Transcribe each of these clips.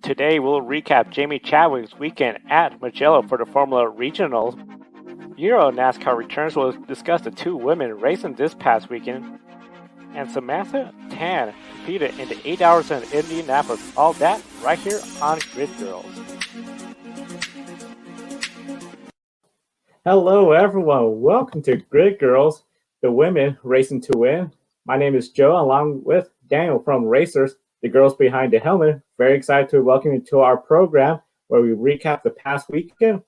Today we'll recap Jamie Chadwick's weekend at Mugello for the Formula Regionals. EuroNASCAR returns will discuss the two women racing this past weekend. And Samantha Tan competed in the 8 hours in Indianapolis. All that right here on Grid Girls. Hello everyone, welcome to Grid Girls, the women racing to win. My name is Joe, along with Daniel from Racers, the girls behind the helmet. Very excited to welcome you to our program where we recap the past weekend,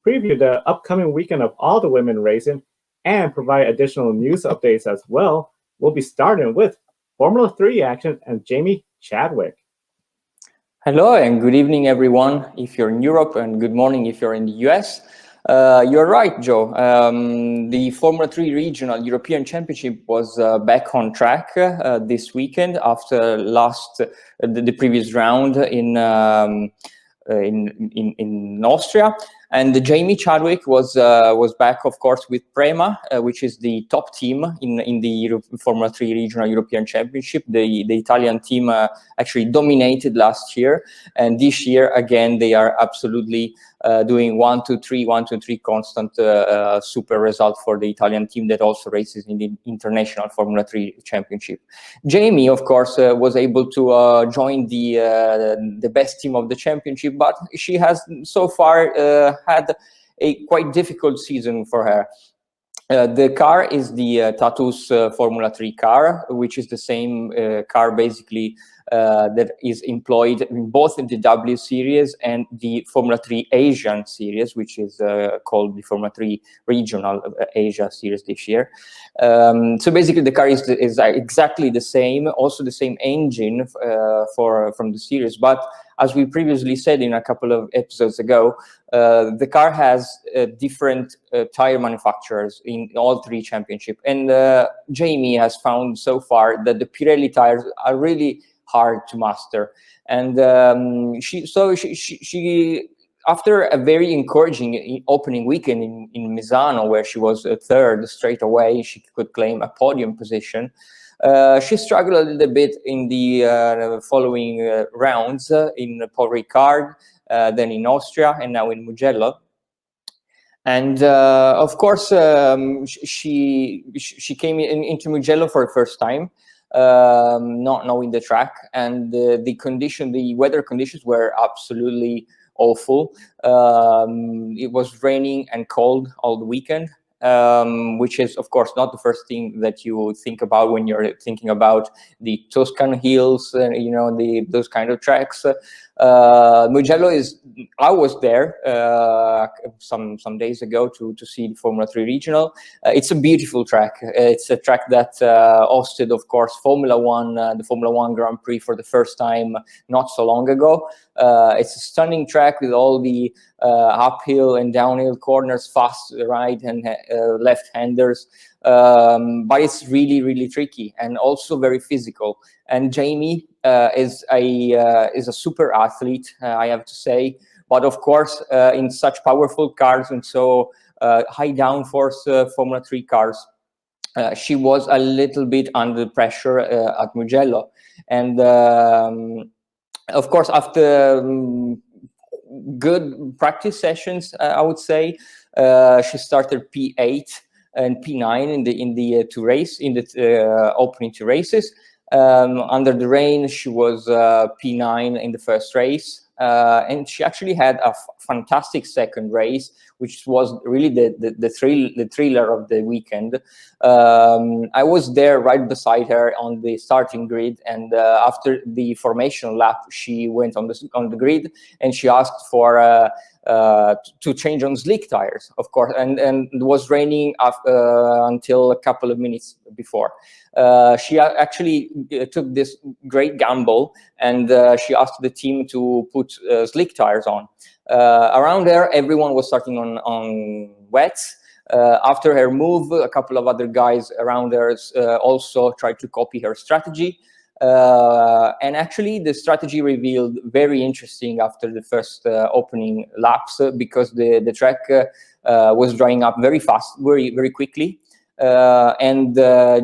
preview the upcoming weekend of all the women racing, and provide additional news updates as well. We'll be starting with Formula 3 action and Jamie Chadwick. Hello and good evening everyone if you're in Europe, and good morning if you're in the US. You're right, Joe. The Formula 3 Regional European Championship was back on track this weekend after the previous round in Austria. And Jamie Chadwick was back, of course, with Prema, which is the top team in the Formula 3 Regional European Championship. The Italian team actually dominated last year, and this year again they are absolutely doing 1-2-3 constant super result for the Italian team that also races in the International Formula 3 Championship. Jamie, of course, was able to join the best team of the championship, but she has so far had a quite difficult season for her. The car is the Tatus Formula 3 car, which is the same car basically that is employed in both in the W Series and the Formula 3 Asian Series, which is called the Formula 3 Regional Asia Series this year. So basically the car is exactly the same, also the same engine from the series, but as we previously said in a couple of episodes ago, the car has different tire manufacturers in all three championships. And Jamie has found so far that the Pirelli tires are really hard to master. And she after a very encouraging opening weekend in Misano, where she was third straight away, she could claim a podium position. She struggled a little bit in the following rounds in Paul Ricard, then in Austria, and now in Mugello. And of course, she came into Mugello for the first time, not knowing the track, and the weather conditions were absolutely awful. It was raining and cold all the weekend. Which is, of course, not the first thing that you think about when you're thinking about the Tuscan hills, those kind of tracks. Mugello I was there some days ago to see the Formula 3 Regional. It's a beautiful track. It's a track that hosted, of course, the Formula 1 Grand Prix for the first time not so long ago. It's a stunning track with all the uphill and downhill corners, fast right and left-handers, but it's really, really tricky and also very physical. And Jamie is a super athlete, I have to say. But of course, in such powerful cars and so high downforce Formula 3 cars, she was a little bit under pressure at Mugello. And of course, after good practice sessions, I would say, she started P8 and P9 in the opening two races. Under the rain, she was P9 in the first race, and she actually had a fantastic second race, which was really the thriller of the weekend. I was there right beside her on the starting grid, and after the formation lap, she went on the grid and she asked for to change on slick tires, of course, and it was raining until a couple of minutes before. She actually took this great gamble, and she asked the team to put slick tires on. Around her, everyone was starting on wets. After her move, a couple of other guys around her also tried to copy her strategy. And actually, the strategy revealed very interesting after the first opening laps, because the track was drying up very fast, very, very quickly. and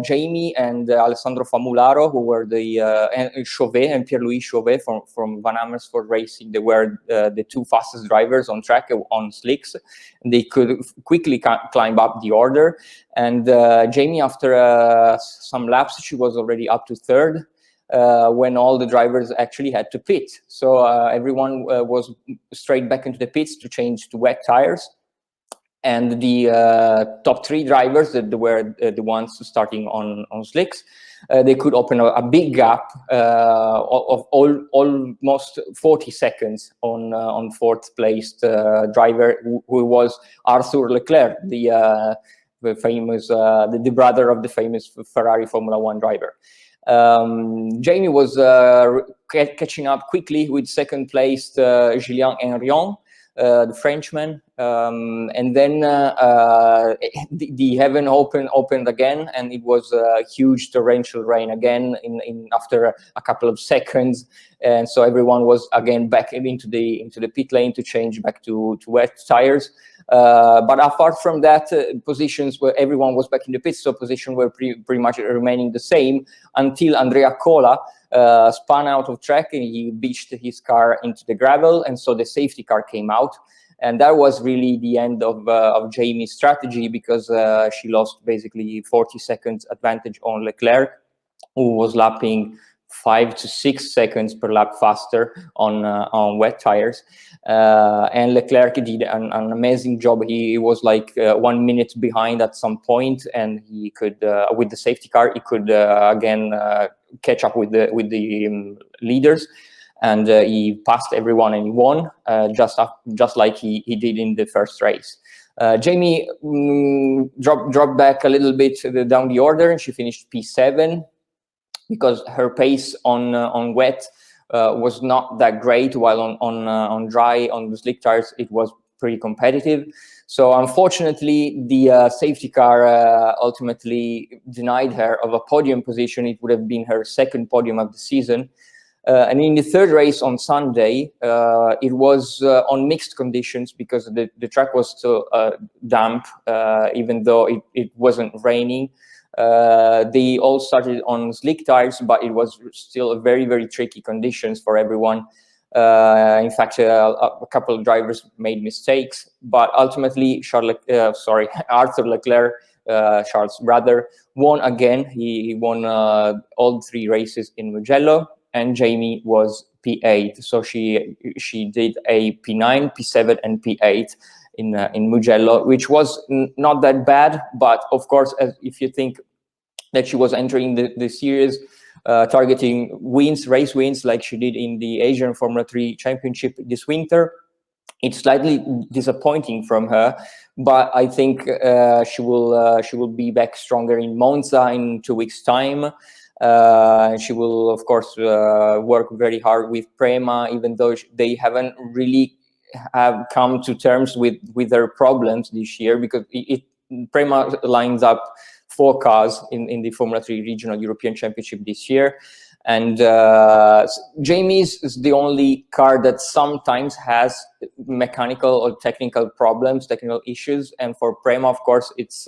Jamie and Alessandro Famularo, who were and Chauvet and Pierre-Louis Chauvet from Van Amersfoort Racing. They were the two fastest drivers on track on slicks. And they could quickly climb up the order. And Jamie, after some laps, she was already up to third. When all the drivers actually had to pit. So everyone was straight back into the pits to change to wet tires. And the top three drivers that were the ones starting on slicks, they could open a big gap of almost 40 seconds on fourth placed driver, who was Arthur Leclerc, the famous, the brother of the famous Ferrari Formula One driver. Jamie was catching up quickly with second placed Julien Henrion, the Frenchman, and then the heaven opened again, and it was a huge torrential rain again in after a couple of seconds, and so everyone was again back into the pit lane to change back to wet tires. But apart from that, positions where everyone was back in the pits, so positions were pretty much remaining the same until Andrea Cola spun out of track and he beached his car into the gravel, and so the safety car came out. And that was really the end of Jamie's strategy, because she lost basically 40 seconds advantage on Leclerc, who was lapping 5 to 6 seconds per lap faster on wet tires. And Leclerc did an amazing job. He was like 1 minute behind at some point, and he could, with the safety car, he could again catch up with the leaders. And he passed everyone and he won, just like he did in the first race. Jamie dropped back a little bit down the order, and she finished P7 because her pace on wet was not that great, while on dry, on the slick tires, it was pretty competitive. So unfortunately, the safety car ultimately denied her of a podium position. It would have been her second podium of the season. And in the third race on Sunday, it was on mixed conditions, because the track was still damp, even though it wasn't raining. They all started on slick tires, but it was still very, very tricky conditions for everyone. In fact, a couple of drivers made mistakes, but ultimately Arthur Leclerc, Charles' brother, won again. He won all three races in Mugello. And Jamie was P8, so she did a P9, P7, and P8 in Mugello, which was not that bad. But of course, if you think that she was entering the series targeting race wins, like she did in the Asian Formula 3 Championship this winter, it's slightly disappointing from her. But I think she will be back stronger in Monza in 2 weeks' time. She will, of course, work very hard with Prema, even though they haven't really have come to terms with their problems this year, because Prema lines up 4 cars in the Formula 3 Regional European Championship this year. And Jamie's is the only car that sometimes has mechanical or technical problems, technical issues. And for Prema, of course, it's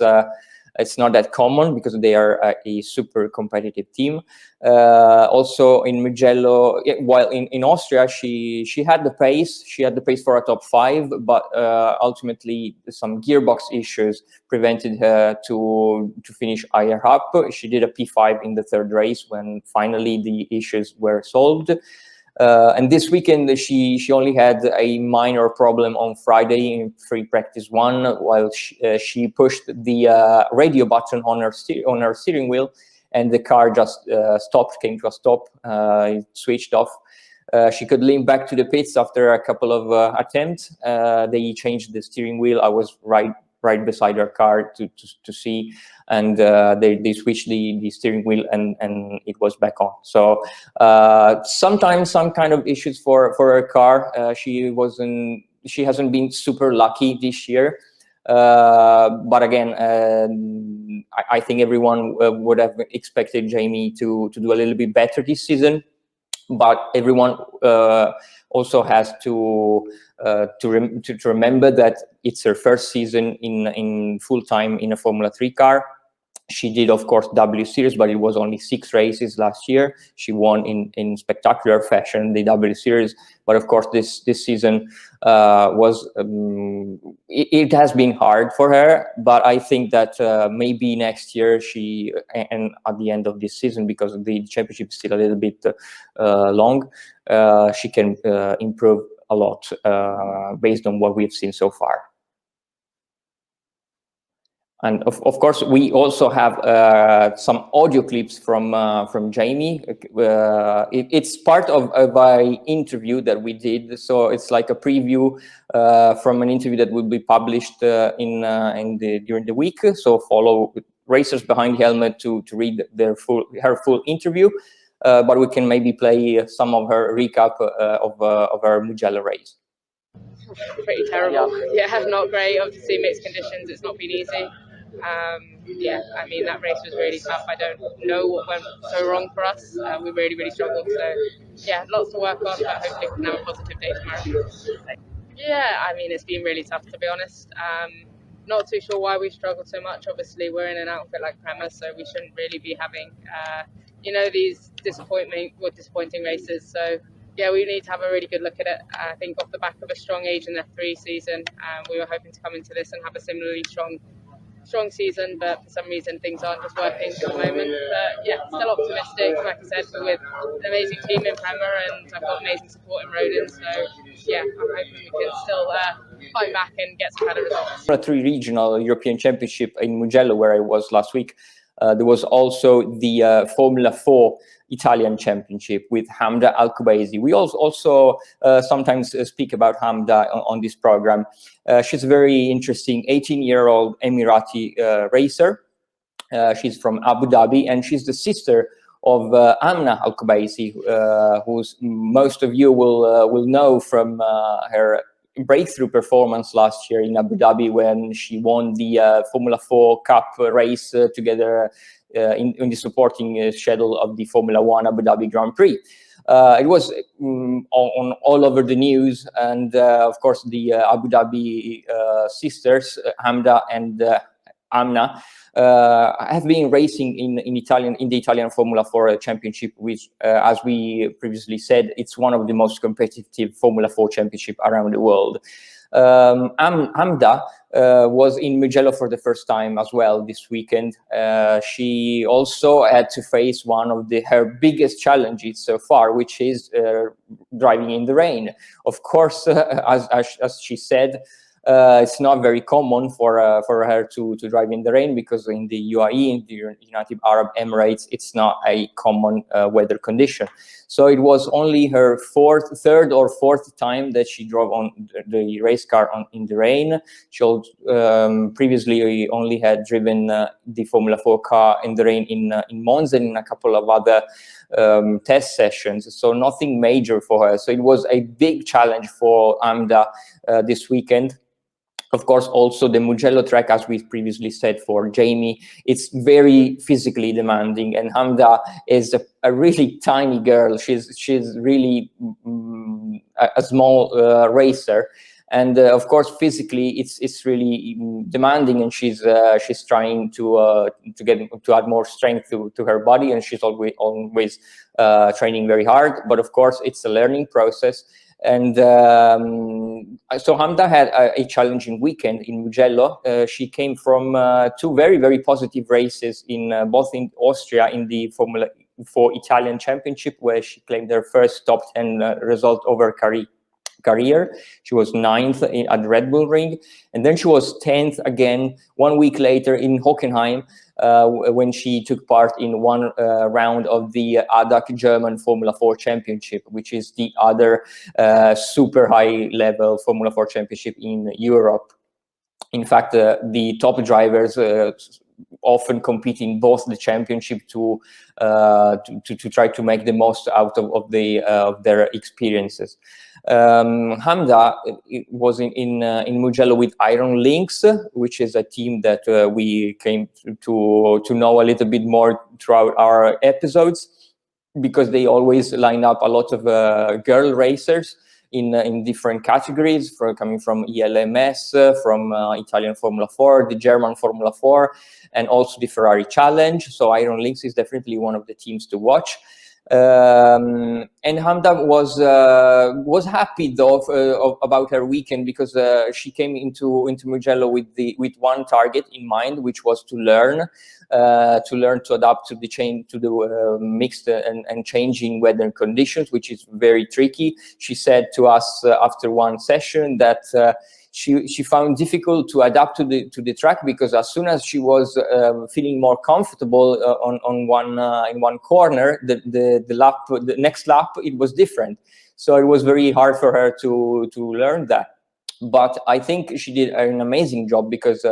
not that common, because they are a super competitive team. Also in Mugello, while in Austria, she had the pace. She had the pace for a top 5, but ultimately some gearbox issues prevented her to finish higher up. She did a P5 in the third race when finally the issues were solved. And this weekend, she only had a minor problem on Friday in free practice 1, while she pushed the radio button on her steering wheel, and the car just came to a stop. It switched off. She could lean back to the pits after a couple of attempts. They changed the steering wheel. I was right beside her car to see, and they switched the steering wheel, and it was back on. So sometimes some kind of issues for her car. She hasn't been super lucky this year, but again, I think everyone would have expected Jamie to do a little bit better this season, but everyone also has to remember that it's her first season in full time in a Formula 3 car. She did, of course, W Series, but it was only 6 races last year. She won in spectacular fashion the W Series, but of course this season it has been hard for her. But I think that maybe next year and at the end of this season, because the championship is still a little bit long, she can improve a lot based on what we've seen so far. And of course, we also have some audio clips from Jamie. It's part of an interview that we did, so it's like a preview from an interview that will be published during the week. So follow Racers Behind the Helmet to read her full interview. But we can maybe play some of her recap of her Mugello race. Pretty terrible. Yeah, not great. Obviously, mixed conditions. It's not been easy. Yeah, I mean, that race was really tough. I don't know what went so wrong for us. We really struggled. So, yeah, lots to work on, but hopefully we can have a positive day tomorrow. Yeah, I mean, it's been really tough, to be honest. Not too sure why we struggled so much. Obviously, we're in an outfit like Prema, so we shouldn't really be having, these disappointing races. So, yeah, we need to have a really good look at it. I think off the back of a strong age in the 3 season, we were hoping to come into this and have a similarly strong season, but for some reason things aren't just working at the moment. But yeah, still optimistic. Like I said, we're with an amazing team in Prema, and I've got amazing support in Rodin. So yeah, I'm hoping we can still fight back and get some better results. A 3 regional European Championship in Mugello, where I was last week. There was also the Formula 4 Italian Championship with Hamda Al-Kubaisi. We also sometimes speak about Hamda on this program. She's a very interesting 18-year-old Emirati racer. She's from Abu Dhabi, and she's the sister of Amna Al-Kubaisi, who's most of you will know from her breakthrough performance last year in Abu Dhabi, when she won the Formula 4 Cup race together in the supporting schedule of the Formula 1 Abu Dhabi Grand Prix. It was on all over the news, and of course the Abu Dhabi sisters, Hamda and Amna, have been racing in the Italian Formula 4 Championship, which, as we previously said, it's one of the most competitive Formula 4 championship around the world. Hamda was in Mugello for the first time as well this weekend. She also had to face one of her biggest challenges so far, which is driving in the rain. Of course, as she said, it's not very common for her to drive in the rain, because in the UAE, in the United Arab Emirates, it's not a common weather condition. So it was only her third or fourth time that she drove on the race car in the rain. She previously only had driven the Formula 4 car in the rain in Monza and in a couple of other test sessions. So nothing major for her. So it was a big challenge for Amda this weekend. Of course, also the Mugello track, as we previously said for Jamie, it's very physically demanding, and Hamda is a really tiny girl. She's really a small racer, and of course, physically, it's really demanding, and she's trying to add more strength to her body, and she's always training very hard. But of course, it's a learning process. And so Hamda had a challenging weekend in Mugello. She came from 2 very positive races both in Austria in the Formula 4 Italian Championship, where she claimed her first top 10 result over career. She was 9th at Red Bull Ring, and then she was 10th again 1 week later in Hockenheim, when she took part in one round of the ADAC German Formula 4 Championship, which is the other super high level Formula 4 Championship in Europe. In fact, the top drivers often compete in both the championship to try to make the most out of their experiences. Hamda was in Mugello with Iron Lynx, which is a team that we came to know a little bit more throughout our episodes, because they always line up a lot of girl racers. in different categories, coming from ELMS, from Italian Formula 4, the German Formula 4, and also the Ferrari Challenge. So Iron Lynx is definitely one of the teams to watch. And Hamda was happy though about her weekend, because she came into Mugello with one target in mind, which was to learn to adapt to the mixed and changing weather conditions, which is very tricky. She said to us after one session that she found difficult to adapt to the track, because as soon as she was feeling more comfortable on one corner, the next lap it was different. So it was very hard for her to learn that. But I think she did an amazing job, because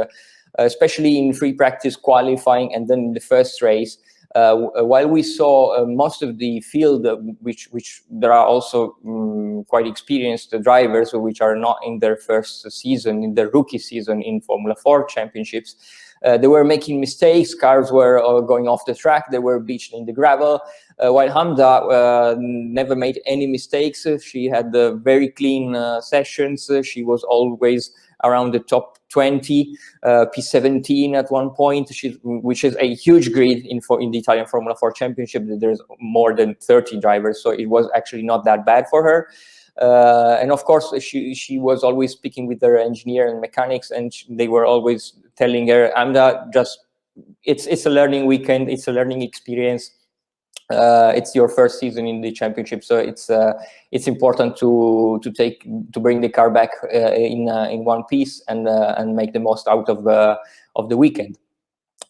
especially in free practice, qualifying, and then the first race, while we saw most of the field, which there are also quite experienced drivers which are not in their first season, in their rookie season in Formula 4 championships, they were making mistakes. Cars were going off the track. They were beached in the gravel. While Hamda never made any mistakes. She had very clean sessions. She was always around the top 20, P17 at one point, which is a huge grid in the Italian Formula 4 Championship. There's more than 30 drivers, so it was actually not that bad for her. And of course, she was always speaking with her engineer and mechanics, and they were always telling her, Amda, it's a learning weekend, it's a learning experience. It's your first season in the championship, so it's important to bring the car back in one piece and make the most out of the weekend.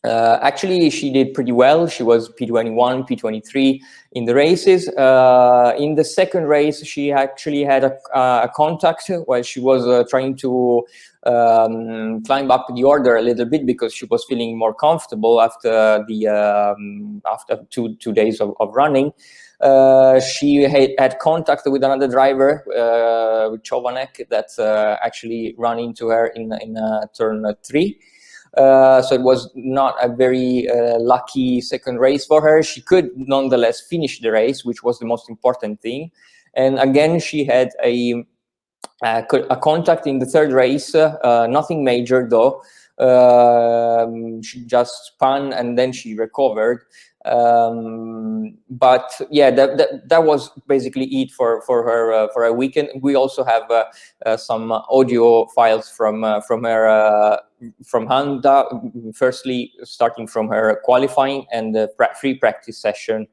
Actually, she did pretty well. She was P21, P23 in the races. In the second race, she actually had a contact while she was trying to climb up the order a little bit, because she was feeling more comfortable after two days of running. She had contact with another driver, Chovanek, that actually ran into her in turn 3. So it was not a very lucky second race for her. She could nonetheless finish the race, which was the most important thing. And again, she had a contact in the third race, nothing major though. She just spun and then she recovered. But yeah, that was basically it for her weekend. We also have some audio files from her from Hamda. Firstly, starting from her qualifying and the free practice session.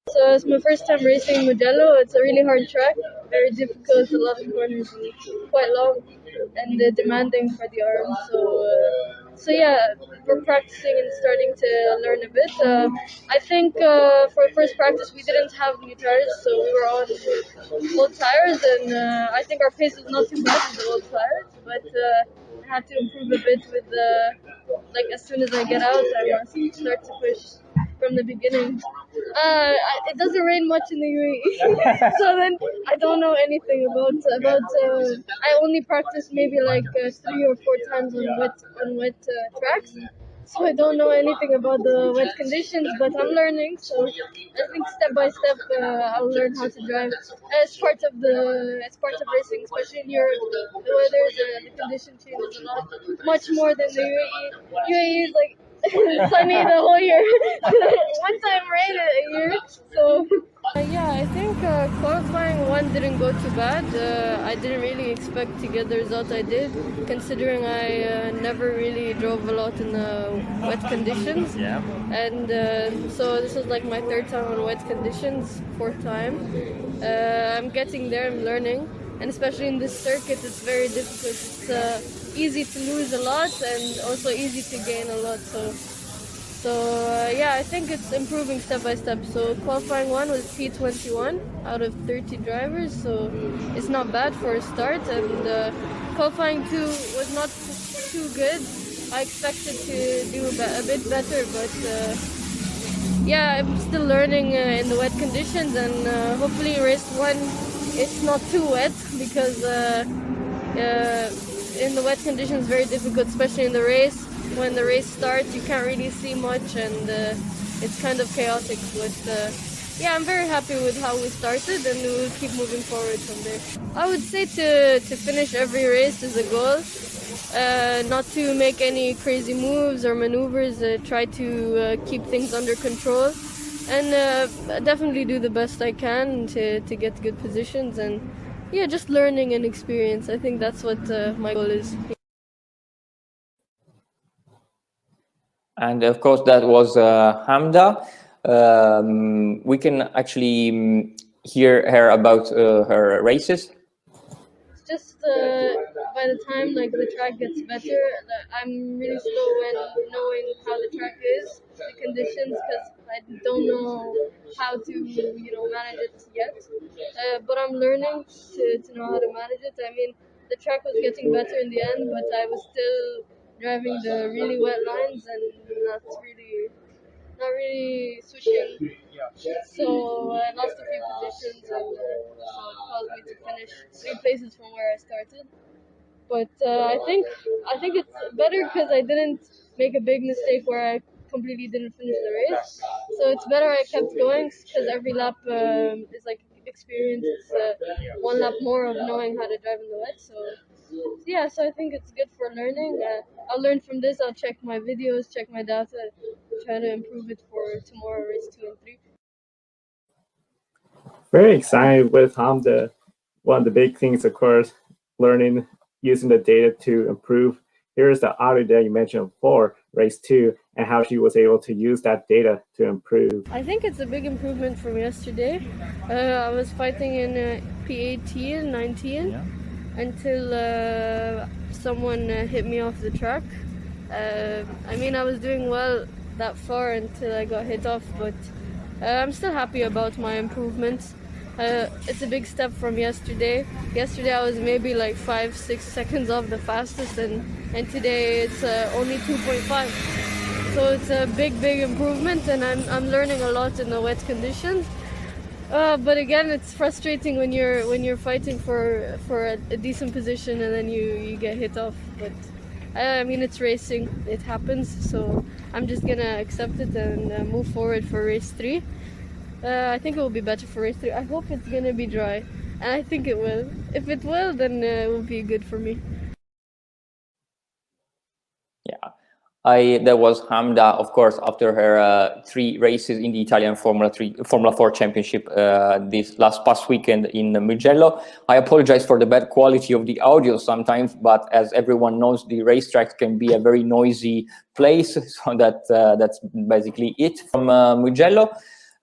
So it's my first time racing in Mugello. It's a really hard track, very difficult, a lot of corners, quite long, and demanding for the arms. So yeah, we're practicing and starting to learn a bit. I think for first practice we didn't have new tires, so we were on old tires, and I think our pace was not too bad with the old tires, but I had to improve a bit with like as soon as I get out, I must start to push from the beginning. It doesn't rain much in the UAE, so then I don't know anything about. I only practice maybe like 3 or 4 times on wet tracks, so I don't know anything about the wet conditions. But I'm learning, so I think step by step I'll learn how to drive. It's part of racing, especially in Europe. The weather, the condition changes a lot, much more than the UAE. UAE is like sunny the whole year. One time rain a year. So yeah, I think qualifying 1 didn't go too bad. I didn't really expect to get the result I did, considering I never really drove a lot in wet conditions. Yeah. And so this was like my 3rd time on wet conditions, 4th time. I'm getting there, I'm learning. And especially in this circuit, it's very difficult. It's easy to lose a lot and also easy to gain a lot. So yeah, I think it's improving step by step. So qualifying 1 was P21 out of 30 drivers, so it's not bad for a start. And qualifying 2 was not too good. I expected to do a bit better, but yeah, I'm still learning in the wet conditions, and hopefully race 1 it's not too wet, because in the wet conditions very difficult, especially in the race. When the race starts, you can't really see much, and it's kind of chaotic. But yeah, I'm very happy with how we started, and we'll keep moving forward from there. I would say to finish every race is a goal. Not to make any crazy moves or maneuvers, try to keep things under control, and definitely do the best I can to get good positions, and yeah, just learning and experience. I think that's what my goal is. And of course, that was Hamda. We can actually hear her about her races. Just by the time like the track gets better, I'm really slow in knowing how the track is, the conditions, because I don't know how to manage it yet. But I'm learning to know how to manage it. I mean, the track was getting better in the end, but I was still driving the really wet lines and not really switching. So I lost a few positions, and so it caused me to finish 3 places from where I started. But I think it's better because I didn't make a big mistake where I completely didn't finish the race. So it's better I kept going because every lap is like experience. It's 1 lap more of knowing how to drive in the wet. So yeah, so I think it's good for learning. I'll learn from this. I'll check my videos, check my data, try to improve it for tomorrow, race 2 and 3. Very excited with Hamda. One of the big things, of course, learning, using the data to improve. Here's the audio that you mentioned for race 2 and how she was able to use that data to improve. I think it's a big improvement from yesterday. I was fighting in P18, 19 until someone hit me off the track. I mean, I was doing well that far until I got hit off, but I'm still happy about my improvements. It's a big step from yesterday. Yesterday I was maybe like 5-6 seconds off the fastest, and today it's only 2.5. So it's a big improvement, and I'm learning a lot in the wet conditions. But again, it's frustrating when you're fighting for a decent position and then you get hit off. But I mean, it's racing, it happens. So I'm just gonna accept it and move forward for race 3. I think it will be better for race 3. I hope it's gonna be dry, and I think it will. If it will, then it will be good for me. Yeah, that was Hamda, of course, after her 3 races in the Italian Formula 4 Championship this past weekend in Mugello. I apologize for the bad quality of the audio sometimes, but as everyone knows, the racetrack can be a very noisy place, so that's basically it from Mugello.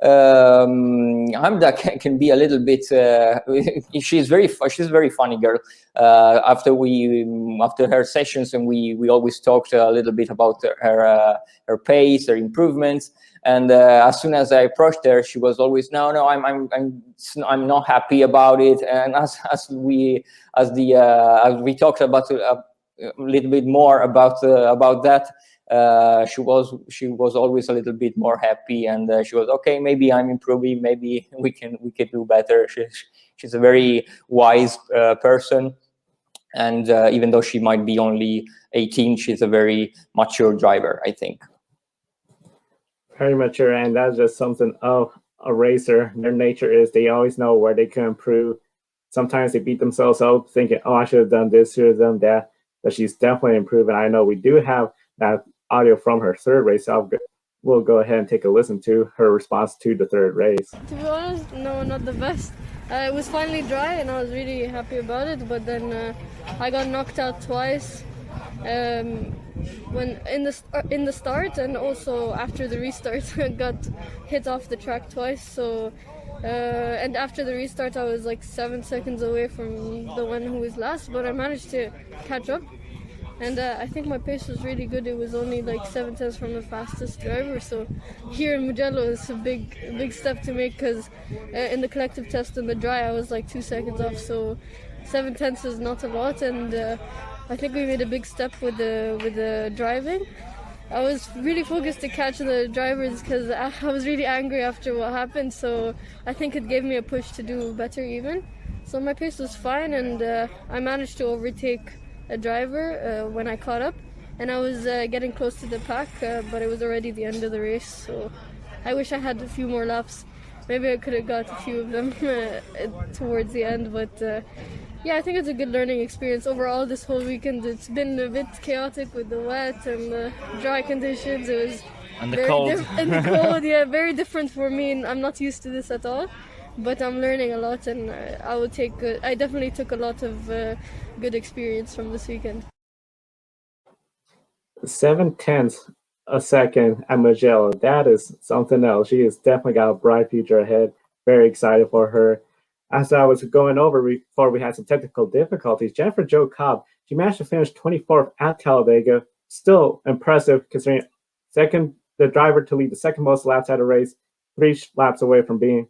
Hamda can be a little bit. She's very funny girl. After her sessions, and we always talked a little bit about her pace, her improvements. And as soon as I approached her, she was always no, I'm not happy about it. And as we talked about a little bit more about that. She was always a little bit more happy, and she was okay. Maybe I'm improving. Maybe we can do better. She's a very wise person, and even though she might be only 18, she's a very mature driver, I think. Very mature, and that's just something of a racer. Their nature is they always know where they can improve. Sometimes they beat themselves up, thinking, "Oh, I should have done this, should have done that." But she's definitely improving. I know we do have that audio from her 3rd race. We'll go ahead and take a listen to her response to the 3rd race. To be honest, no, not the best. It was finally dry, and I was really happy about it. But then I got knocked out twice, when in the start, and also after the restart. I got hit off the track twice. So and after the restart, I was like 7 seconds away from the one who was last, but I managed to catch up. And I think my pace was really good. It was only like 7 tenths from the fastest driver. So here in Mugello, it's a big step to make, because in the collective test in the dry, I was like 2 seconds off. So 7 tenths is not a lot, and I think we made a big step with the driving. I was really focused to catch the drivers because I was really angry after what happened. So I think it gave me a push to do better even. So my pace was fine, and I managed to overtake a driver when I caught up, and I was getting close to the pack, but it was already the end of the race. So I wish I had a few more laps. maybe I could have got a few of them towards the end, but yeah, I think it's a good learning experience. Overall, this whole weekend, it's been a bit chaotic with the wet and the dry conditions. It was And the cold. And the cold, yeah, very different for me, and I'm not used to this at all. But I'm learning a lot, and I definitely took a lot of good experience from this weekend. 7/10 a second at Mugello. That is something else. She has definitely got a bright future ahead. Very excited for her. As I was going over before we had some technical difficulties, Jennifer Joe Cobb, she managed to finish 24th at Talladega. Still impressive considering the driver to lead the second most laps at a race, 3 laps away from being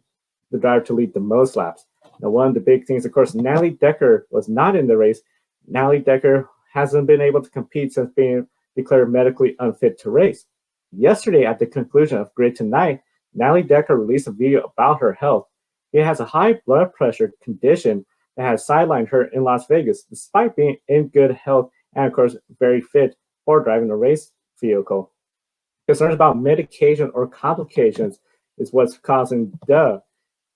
the driver to lead the most laps. Now, one of the big things, of course, Natalie Decker was not in the race. Natalie Decker hasn't been able to compete since being declared medically unfit to race. Yesterday, at the conclusion of Grid Tonight, Natalie Decker released a video about her health. She has a high blood pressure condition that has sidelined her in Las Vegas, despite being in good health and, of course, very fit for driving a race vehicle. Concerns about medication or complications is what's causing the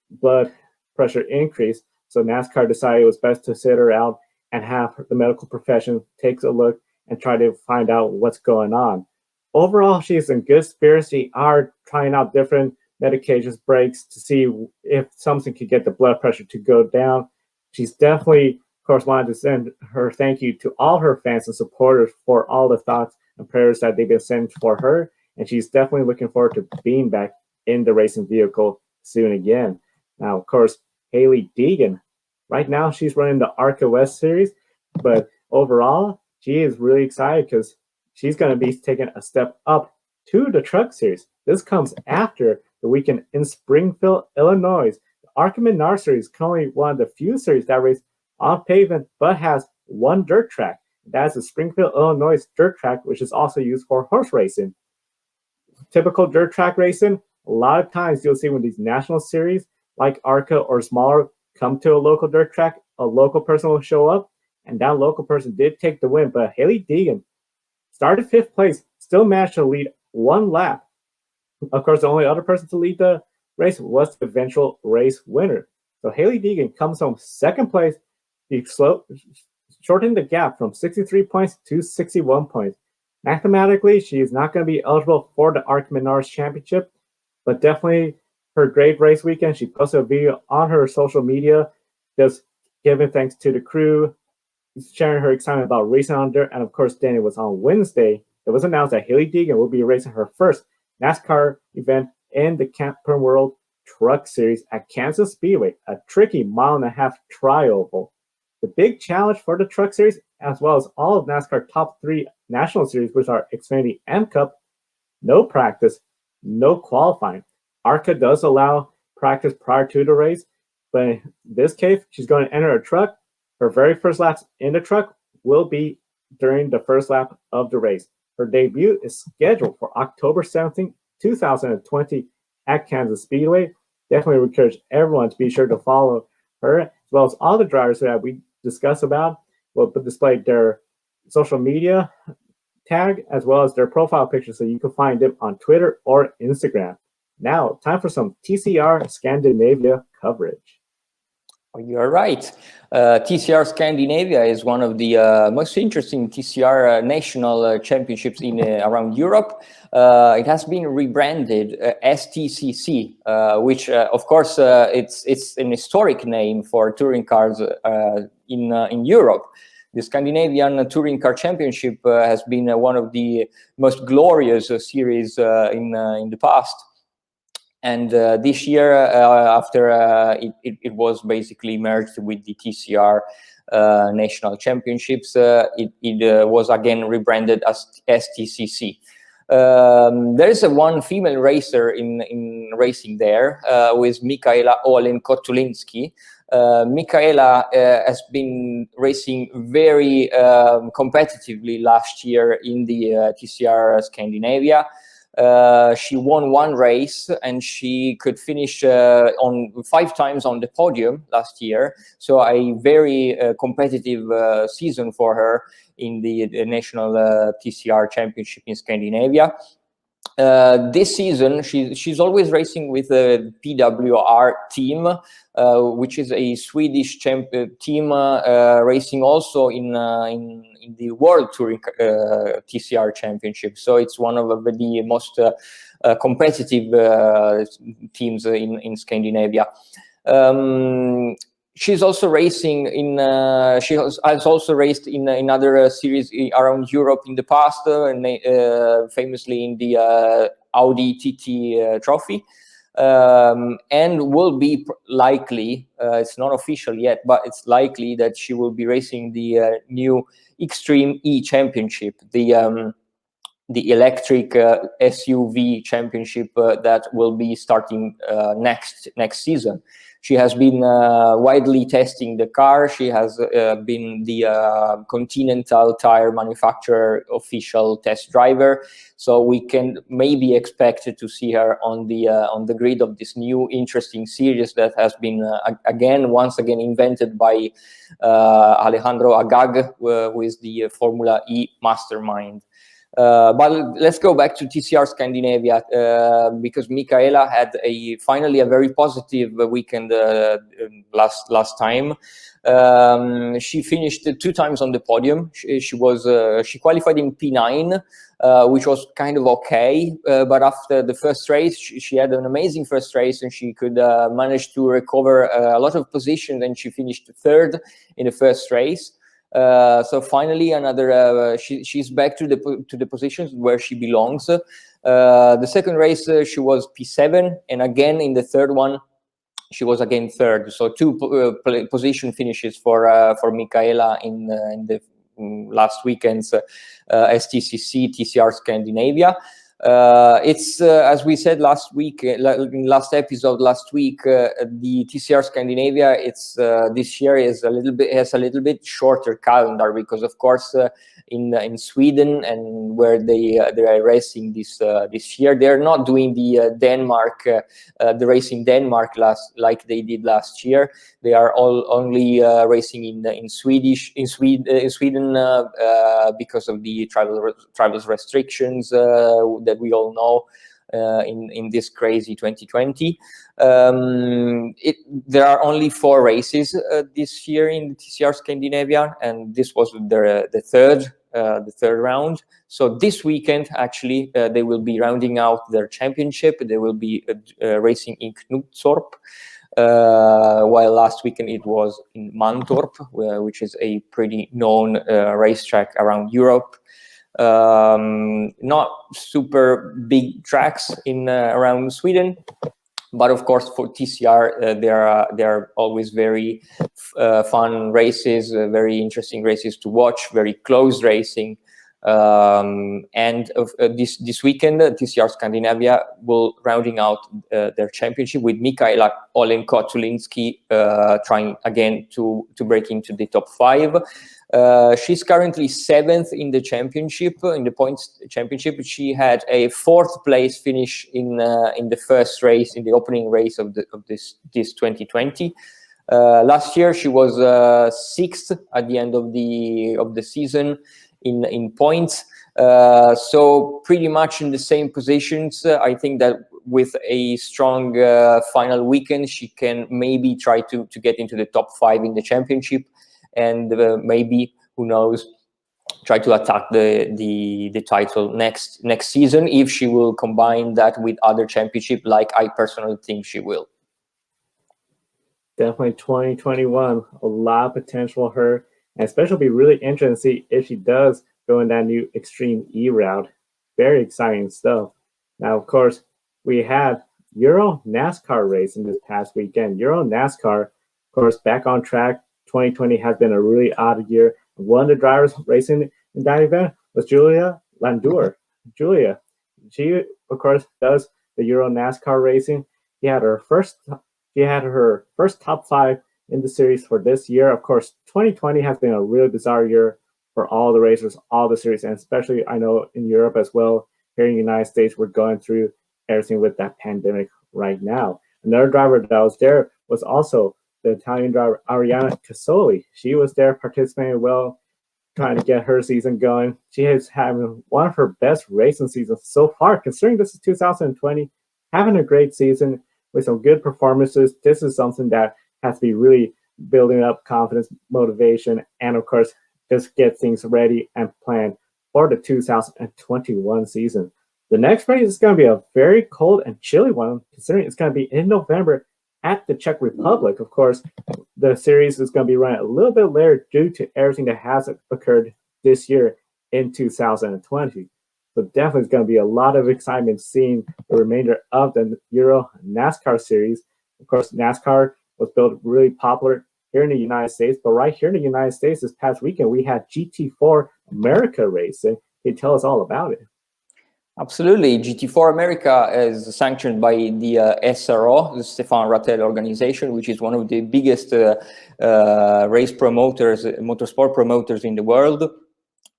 blood pressure increase. So NASCAR decided it was best to sit her out and have the medical profession take a look and try to find out what's going on. Overall, she's in good spirits. She are trying out different medications, breaks to see if something could get the blood pressure to go down. She's definitely, of course, wanted to send her thank you to all her fans and supporters for all the thoughts and prayers that they've been sending for her. And she's definitely looking forward to being back in the racing vehicle soon again. Now, of course, Hailie Deegan, right now she's running the ARCA West Series, but overall, she is really excited because she's going to be taking a step up to the Truck Series. This comes after the weekend in Springfield, Illinois. The ARCA Menards Series is currently one of the few series that race on pavement but has one dirt track. That's the Springfield, Illinois dirt track, which is also used for horse racing. Typical dirt track racing, a lot of times you'll see when these national series like ARCA or smaller come to a local dirt track, a local person will show up, and that local person did take the win. But Hailie Deegan started 5th place, still managed to lead 1 lap. Of course, the only other person to lead the race was the eventual race winner. So Hailie Deegan comes home 2nd place. He shortened the gap from 63 points to 61 points. Mathematically, she is not going to be eligible for the ARCA Menards Championship, but definitely her great race weekend. She posted a video on her social media just giving thanks to the crew, sharing her excitement about racing on dirt. And of course, then it was on Wednesday, it was announced that Hailie Deegan will be racing her first NASCAR event in the Camping World Truck Series at Kansas Speedway, a tricky 1.5-mile tri-oval. The big challenge for the Truck Series, as well as all of NASCAR top 3 national series, which are Xfinity and Cup, no practice, no qualifying. ARCA does allow practice prior to the race, but in this case, she's going to enter a truck. Her very first laps in the truck will be during the first lap of the race. Her debut is scheduled for October 17, 2020 at Kansas Speedway. Definitely encourage everyone to be sure to follow her, as well as all the drivers that we discuss about will display their social media tag as well as their profile pictures so you can find them on Twitter or Instagram. Now, time for some TCR Scandinavia coverage. You're right. TCR Scandinavia is one of the most interesting TCR national championships in around Europe. It has been rebranded STCC, which of course it's an historic name for touring cars in Europe. The Scandinavian Touring Car Championship has been one of the most glorious series in the past. And this year, after it was basically merged with the TCR National Championships, it was again rebranded as STCC. There is one female racer in racing there, with Mikaela Olen-Kotulinski. Mikaela has been racing very competitively last year in the TCR Scandinavia. She won 1 race and she could finish on 5 times on the podium last year. So a very competitive season for her in the national TCR championship in Scandinavia. This season, she's always racing with a PWR team, which is a Swedish team racing also in the World Touring TCR Championship. So it's one of the most competitive teams in Scandinavia. She's also racing in. She has also raced in other series around Europe in the past, famously in the Audi TT Trophy, and will be likely. It's not official yet, but it's likely that she will be racing the new Extreme E Championship, the electric SUV championship that will be starting next season. She has been widely testing the car. She has been the Continental Tire manufacturer official test driver. So we can maybe expect to see her on the grid of this new interesting series that has been once again invented by Alejandro Agag, who is the Formula E mastermind. But let's go back to TCR Scandinavia because Michaela had finally a very positive weekend last time. She finished 2 times on the podium. She qualified in P9, which was kind of okay. But after the first race, she had an amazing first race, and she could manage to recover a lot of positions, and she finished 3rd in the first race. So finally, another she's back to the positions where she belongs. The second race she was P7, and again in the third one she was again 3rd. So 2 position finishes for Michaela in the last weekend's STCC TCR Scandinavia. It's as we said last week, in last episode last week, the TCR Scandinavia, it's this year has a little bit shorter calendar because of course in Sweden and where they are racing this year, they're not doing the Denmark the race in Denmark like they did last year. They are only racing in Sweden because of the travel restrictions that we all know in this crazy 2020. There are only 4 races this year in the TCR Scandinavia, and this was the third round. So this weekend, actually, they will be rounding out their championship. They will be racing in Knutstorp, while last weekend it was in Mantorp, which is a pretty known racetrack around Europe. Not super big tracks in around Sweden, but of course for TCR there are always very fun races, very interesting races to watch, very close racing. And this weekend, TCR Scandinavia will rounding out their championship with Mikaela Olen-Kotulinski trying again to break into the top 5. She's currently 7th in the championship, in the points championship. She had a 4th place finish in the first race, in the opening race of this 2020. Last year she was 6th at the end of the season in points. So pretty much in the same positions. I think that with a strong final weekend, she can maybe try to get into the top 5 in the championship, and maybe, who knows, try to attack the title next season if she will combine that with other championship, like I personally think she will. Definitely 2021, a lot of potential for her, and especially be really interesting to see if she does go in that new Extreme E route. Very exciting stuff. Now, of course, we had EuroNASCAR race in this past weekend. EuroNASCAR, of course, back on track. 2020 has been a really odd year. One of the drivers racing in that event was Julia Landur. Julia, she of course does the EuroNASCAR racing. She had her first top 5 in the series for this year. Of course, 2020 has been a really bizarre year for all the racers, all the series, and especially I know in Europe as well. Here in the United States, we're going through everything with that pandemic right now. Another driver that was there was also the Italian driver Ariana Casoli. She was there participating well trying to get her season going. She is having one of her best racing seasons so far, considering this is 2020. Having a great season with some good performances. This is something that has to be really building up confidence, motivation, and of course, just get things ready and planned for the 2021 season. The next race is going to be a very cold and chilly one, considering it's going to be in November at the Czech Republic. Of course, the series is going to be running a little bit later due to everything that has occurred this year in 2020. So definitely it's going to be a lot of excitement seeing the remainder of the EuroNASCAR series. Of course, NASCAR was built really popular here in the United States, but right here in the United States this past weekend, we had GT4 America racing. Can you tell us all about it? Absolutely. GT4 America is sanctioned by the SRO, the Stefan Rattel organization, which is one of the biggest race promoters, motorsport promoters in the world.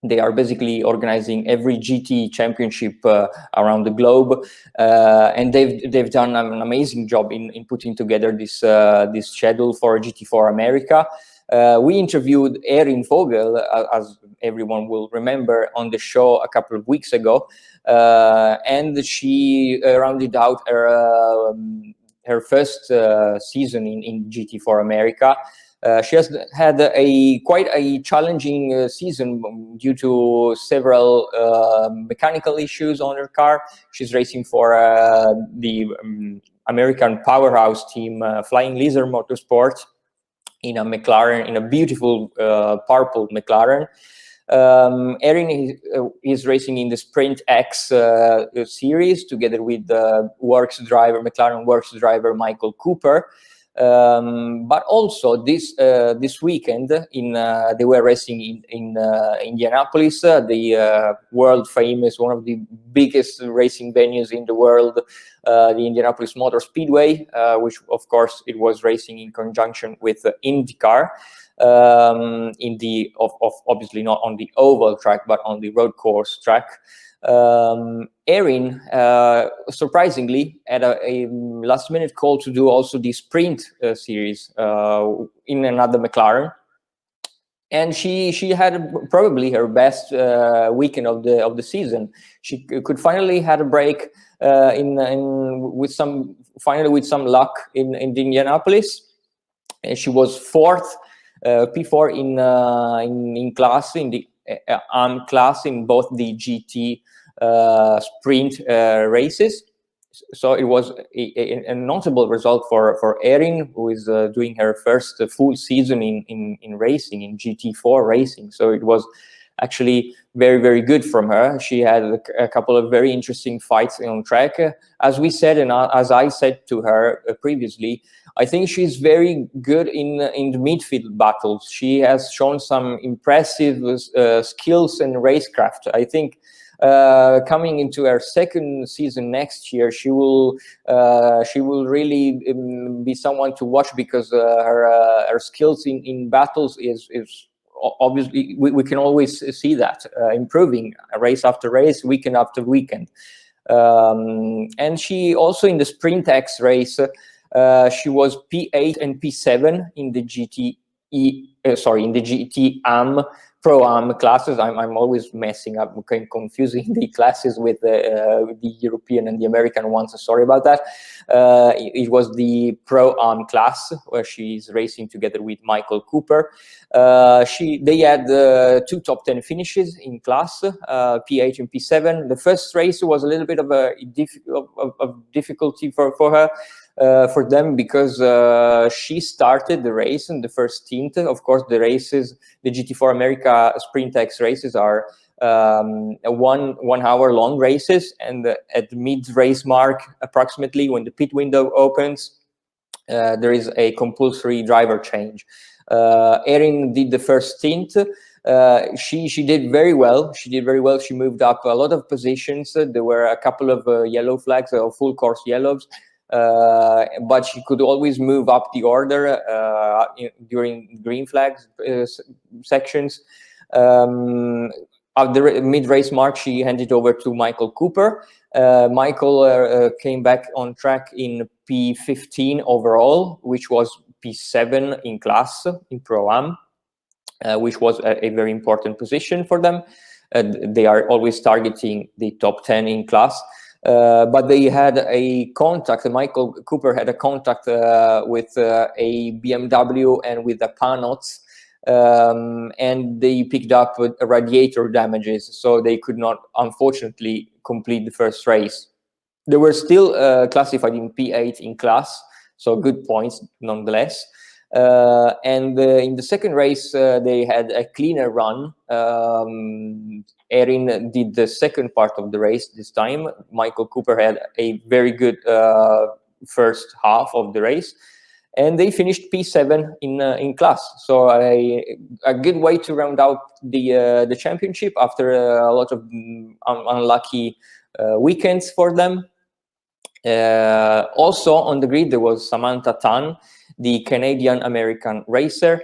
They are basically organizing every GT championship around the globe, and they've done an amazing job in putting together this schedule for GT4 America. We interviewed Erin Fogel, as everyone will remember, on the show a couple of weeks ago, and she rounded out her first season in GT4 America. She has had quite a challenging season due to several mechanical issues on her car. She's racing for the American powerhouse team, Flying Lizard Motorsport, in a McLaren, in a beautiful purple McLaren. Erin is racing in the Sprint X series together with McLaren Works driver Michael Cooper. But also this weekend they were racing in Indianapolis, the world famous, one of the biggest racing venues in the world, the Indianapolis Motor Speedway, which of course it was racing in conjunction with IndyCar, obviously not on the oval track but on the road course track. Erin, surprisingly, had a last-minute call to do also the sprint series in another McLaren, and she had probably her best weekend of the season. She could finally had a break with some luck in Indianapolis, and she was fourth, P4 in class, in the AM class, in both the GT sprint races. So it was a notable result for Erin, who is doing her first full season in racing, in GT4 racing. So it was actually very, very good from her. She had a couple of very interesting fights on track. As we said, and as I said to her previously, I think she's very good in the midfield battles. She has shown some impressive skills and racecraft. I think coming into her second season next year, she will really be someone to watch, because her skills in battles is obviously we can always see that improving race after race, weekend after weekend. And she also, in the Sprint X race, she was P8 and P7 in the GT AM Pro-Am classes. I'm always messing up, confusing the classes with the European and the American ones. Sorry about that. It was the Pro-Am class where she's racing together with Michael Cooper. They had two top 10 finishes in class, P8 and P7. The first race was a little bit of a difficulty for her. For them, because she started the race in the first stint. Of course, the GT4 America Sprint X races are 1 hour long races, and at the mid-race mark, approximately when the pit window opens, there is a compulsory driver change. Erin did the first stint. She did very well. She moved up a lot of positions. There were a couple of yellow flags, or full course yellows. But she could always move up the order during green flags sections. At the mid-race mark, she handed over to Michael Cooper. Michael came back on track in P15 overall, which was P7 in class in Pro-Am. which was a very important position for them. They are always targeting the top 10 in class. But they had a contact, Michael Cooper had a contact with a BMW and with the Panots, and they picked up radiator damages, so they could not, unfortunately, complete the first race. They were still classified in P8 in class, so good points nonetheless. And in the second race, they had a cleaner run. Erin did the second part of the race this time. Michael Cooper had a very good first half of the race, and they finished P7 in class. So a good way to round out the championship after a lot of unlucky weekends for them. Also on the grid there was Samantha Tan, the Canadian-American racer.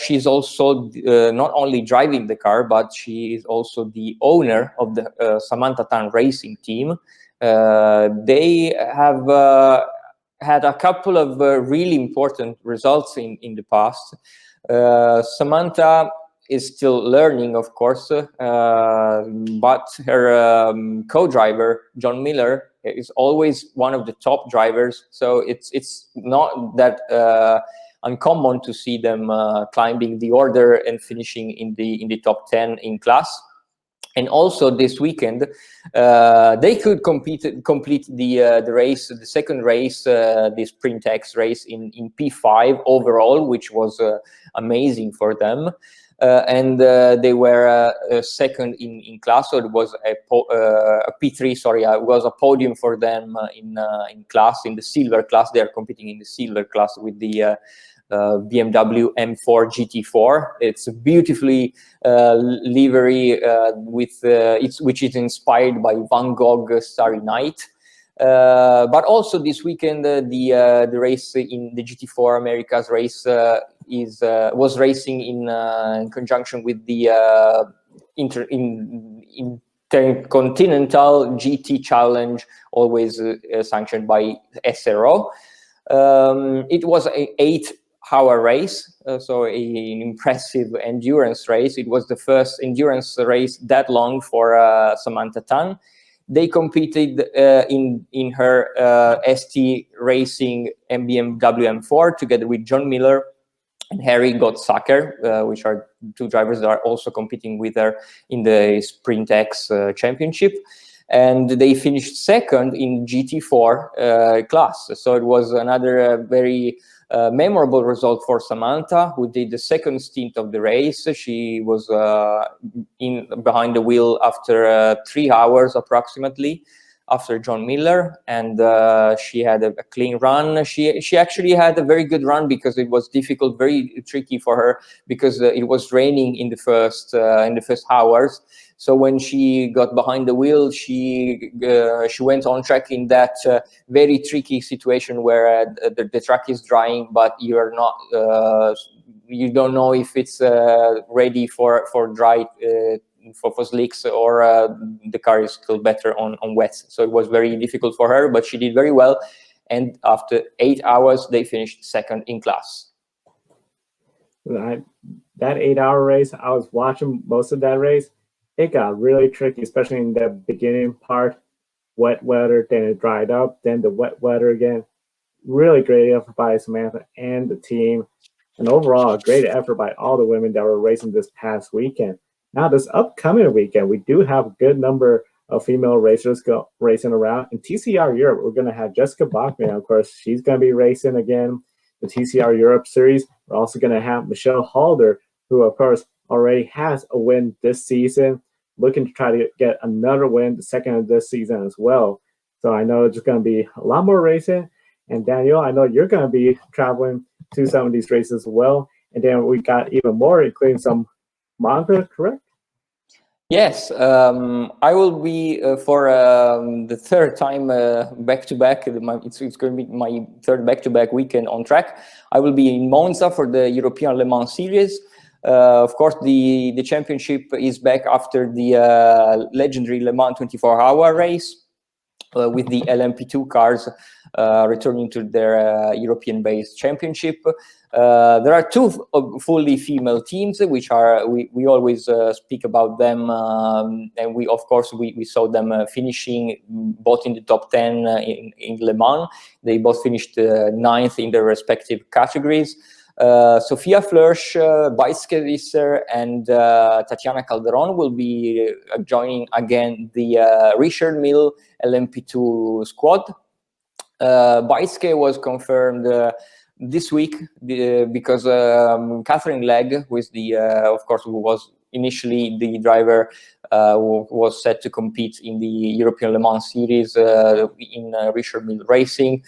She's also not only driving the car, but she is also the owner of the Samantha Tan racing team. They have had a couple of really important results in the past. Samantha is still learning, of course, but her co-driver, John Miller, is always one of the top drivers. So it's not that uncommon to see them climbing the order and finishing in the top 10 in class. And also this weekend, they could complete the race, the second race, the Sprint X race in P5 overall, which was amazing for them. And they were second in class, so it was a P3. Sorry, it was a podium for them in class, in the silver class. They are competing in the silver class with the BMW M4 GT4. It's a beautifully livery with which is inspired by Van Gogh Starry Night. But also this weekend, the race in the GT4 Americas race was racing in conjunction with the Intercontinental GT Challenge, always sanctioned by SRO. It was an 8-hour race, so an impressive endurance race. It was the first endurance race that long for Samantha Tan. They competed in her ST Racing BMW M4 together with John Miller and Harry Gottsacker, which are two drivers that are also competing with her in the Sprint X championship. And they finished second in GT4 class. So it was another very memorable result for Samantha, who did the second stint of the race. She was behind the wheel after 3 hours approximately after John Miller, and she had a clean run. She actually had a very good run because it was difficult, very tricky for her because it was raining in the first hours. So when she got behind the wheel, she went on track in that very tricky situation where the track is drying, but you're not you don't know if it's ready for dry for slicks, or the car is still better on wet. So it was very difficult for her, but she did very well. And after 8 hours, they finished second in class. That 8-hour race, I was watching most of that race. It got really tricky, especially in the beginning part. Wet weather, then it dried up, then the wet weather again. Really great effort by Samantha and the team. And overall, a great effort by all the women that were racing this past weekend. Now, this upcoming weekend, we do have a good number of female racers racing around. In TCR Europe, we're going to have Jessica Bachmann, of course. She's going to be racing again the TCR Europe Series. We're also going to have Michelle Halder, who, of course, already has a win this season, looking to try to get another win, the second of this season as well. So I know it's going to be a lot more racing. And Daniel, I know you're going to be traveling to some of these races as well. And then we got even more, including some manga, correct? Yes, I will be for the third time back-to-back. It's going to be my third back-to-back weekend on track. I will be in Monza for the European Le Mans Series. Of course, the championship is back after the legendary Le Mans 24-hour race with the LMP2 cars returning to their European-based championship. There are two fully female teams, which are we always speak about them, and we saw them finishing both in the top 10 in Le Mans. They both finished 9th in their respective categories. Sophia Flörsch, bicycle racer, and Tatiana Calderon will be joining again the Richard Mille LMP2 squad. Bicycle was confirmed this week because Catherine Legg, who is who was initially the driver, was set to compete in the European Le Mans Series in Richard Mille Racing.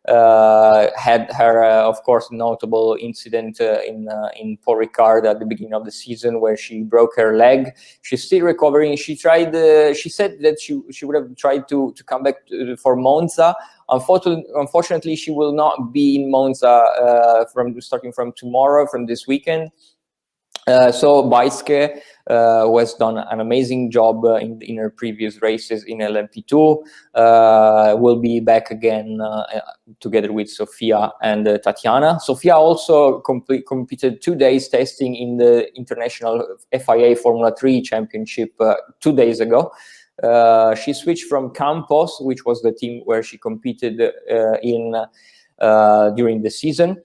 Had her, of course, notable incident in Paul Ricard at the beginning of the season, where she broke her leg. She's still recovering. She tried. She said that she would have tried to come back for Monza. Unfortunately, she will not be in Monza starting from tomorrow, from this weekend. So Beiske, who has done an amazing job in her previous races in LMP2, will be back again together with Sofia and Tatiana. Sofia also competed 2 days testing in the International FIA Formula 3 Championship 2 days ago. She switched from Campos, which was the team where she competed during the season.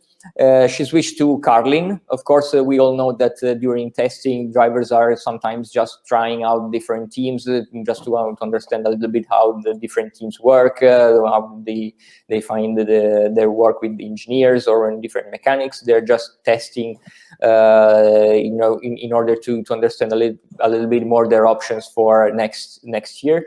She switched to Carlin. Of course, we all know that during testing, drivers are sometimes just trying out different teams just to understand a little bit how the different teams work, how they find their work with the engineers or in different mechanics. They're just testing, in order to understand a little bit more their options for next year.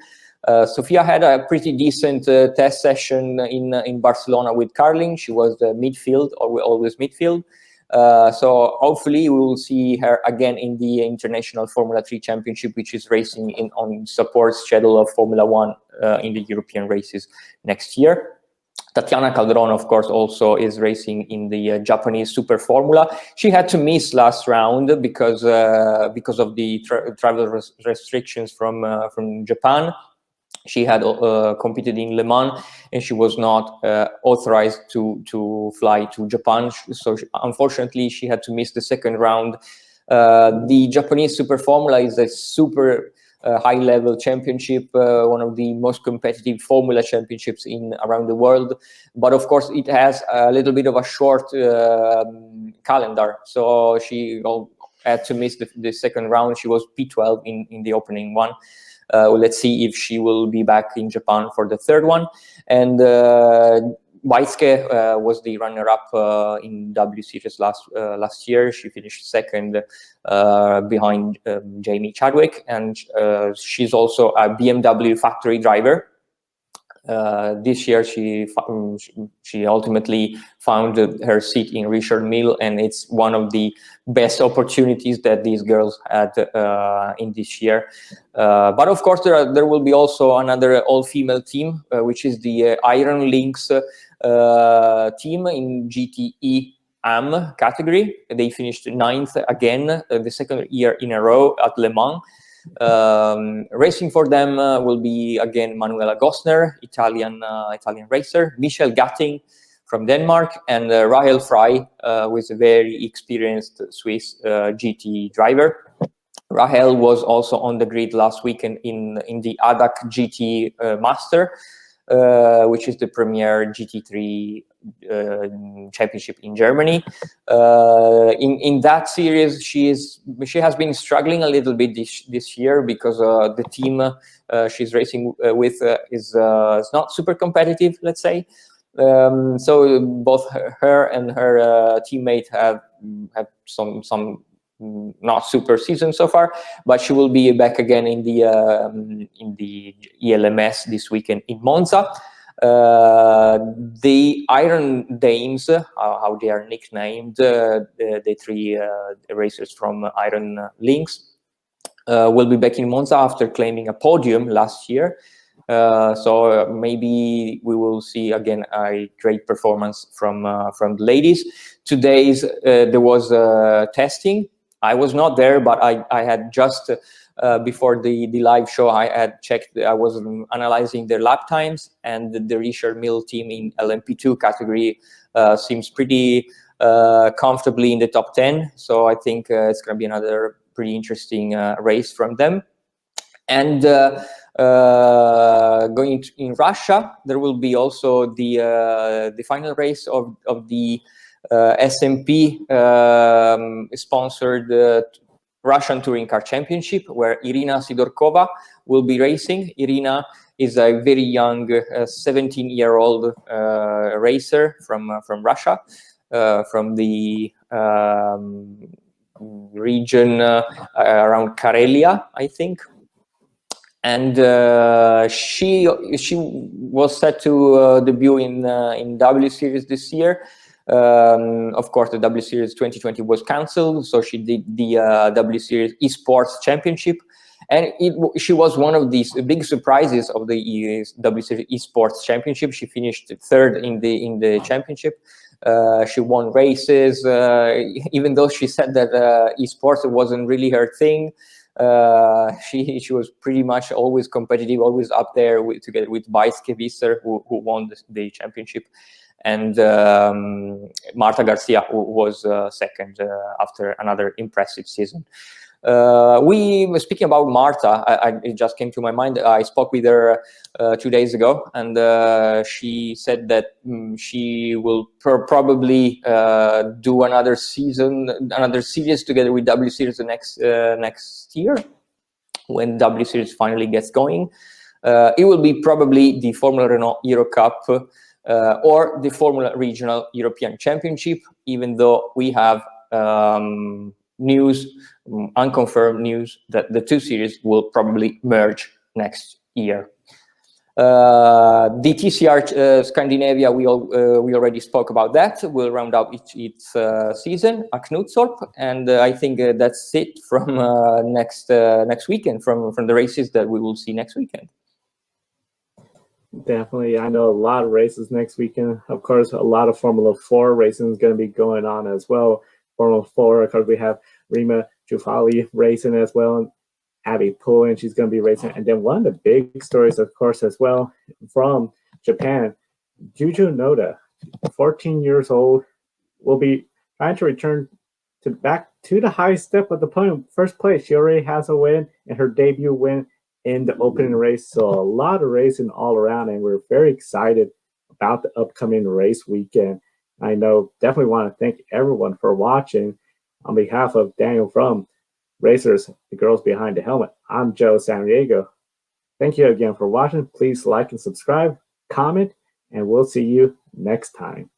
Sofia had a pretty decent test session in Barcelona with Carlin. She was the midfield, always midfield. So hopefully we will see her again in the International Formula 3 Championship, which is racing on support schedule of Formula 1 in the European races next year. Tatiana Calderon, of course, also is racing in the Japanese Super Formula. She had to miss last round because of the travel restrictions from Japan. She had competed in Le Mans, and she was not authorized to fly to Japan. So unfortunately, she had to miss the second round. The Japanese Super Formula is a super high-level championship, one of the most competitive Formula championships around the world. But of course, it has a little bit of a short calendar. So she had to miss the second round. She was P12 in the opening one. Let's see if she will be back in Japan for the third one. And Weizke was the runner-up in W Series last year. She finished second behind Jamie Chadwick, and she's also a BMW factory driver. This year, she ultimately found her seat in Richard Mille, and it's one of the best opportunities that these girls had in this year. But of course, there will be also another all-female team, which is the Iron Lynx team in GTE AM category. They finished 9th again, the second year in a row at Le Mans. Racing for them will be again Manuela Gosner, Italian racer, Michelle Gatting from Denmark, and Rahel Frey, who is a very experienced Swiss GT driver. Rahel was also on the grid last weekend in the ADAC GT Master, which is the premier GT3 championship in Germany. In that series, she has been struggling a little bit this year because the team she's racing with is not super competitive, let's say. So both her and her teammate have some not super season so far, but she will be back again in the ELMS this weekend in Monza. The Iron Dames, how they are nicknamed, the three racers from Iron Lynx, will be back in Monza after claiming a podium last year. So maybe we will see again a great performance from the ladies. Today's there was testing. I was not there, but I had just before the live show, I had checked. I was analyzing their lap times, and the Richard Mille team in LMP2 category seems pretty comfortably in the top 10. So I think it's going to be another pretty interesting race from them. And going in Russia, there will be also the final race of the SMP sponsored Russian Touring Car Championship, where Irina Sidorkova will be racing. Irina is a very young 17-year-old racer from Russia, from the region around Karelia, I think. And she was set to debut in W Series this year. Of course, the W Series 2020 was cancelled, so she did the W Series Esports Championship, and she was one of these big surprises of the W Series Esports Championship. She finished third in the championship. She won races, even though she said that esports wasn't really her thing. She was pretty much always competitive, always up there together with Bajske Visser, who won the championship, and Marta Garcia, who was second after another impressive season. We were speaking about Marta. It just came to my mind. I spoke with her 2 days ago, and she said that she will probably do another season, another series together with W Series the next year, when W Series finally gets going. It will be probably the Formula Renault Euro Cup or the Formula Regional European Championship, even though we have news, unconfirmed news, that the two series will probably merge next year. The TCR Scandinavia, we already spoke about that. We'll round out its season at Knutstorp, and I think that's it from next weekend, from the races that we will see next weekend. Definitely. I know a lot of races next weekend. Of course, a lot of Formula 4 racing is going to be going on as well. Formula 4, of course, we have Rima Jufali racing as well, and Abby Pullen, she's going to be racing. And then one of the big stories, of course, as well, from Japan, Juju Noda, 14 years old, will be trying to return back to the highest step of the podium. First place, she already has a win, and her debut win in the opening race. So a lot of racing all around, and we're very excited about the upcoming race weekend. I know, definitely want to thank everyone for watching. On behalf of Daniel from Racers, the Girls Behind the Helmet, I'm Joe Sanriego. Thank you again for watching. Please like and subscribe, comment, and we'll see you next time.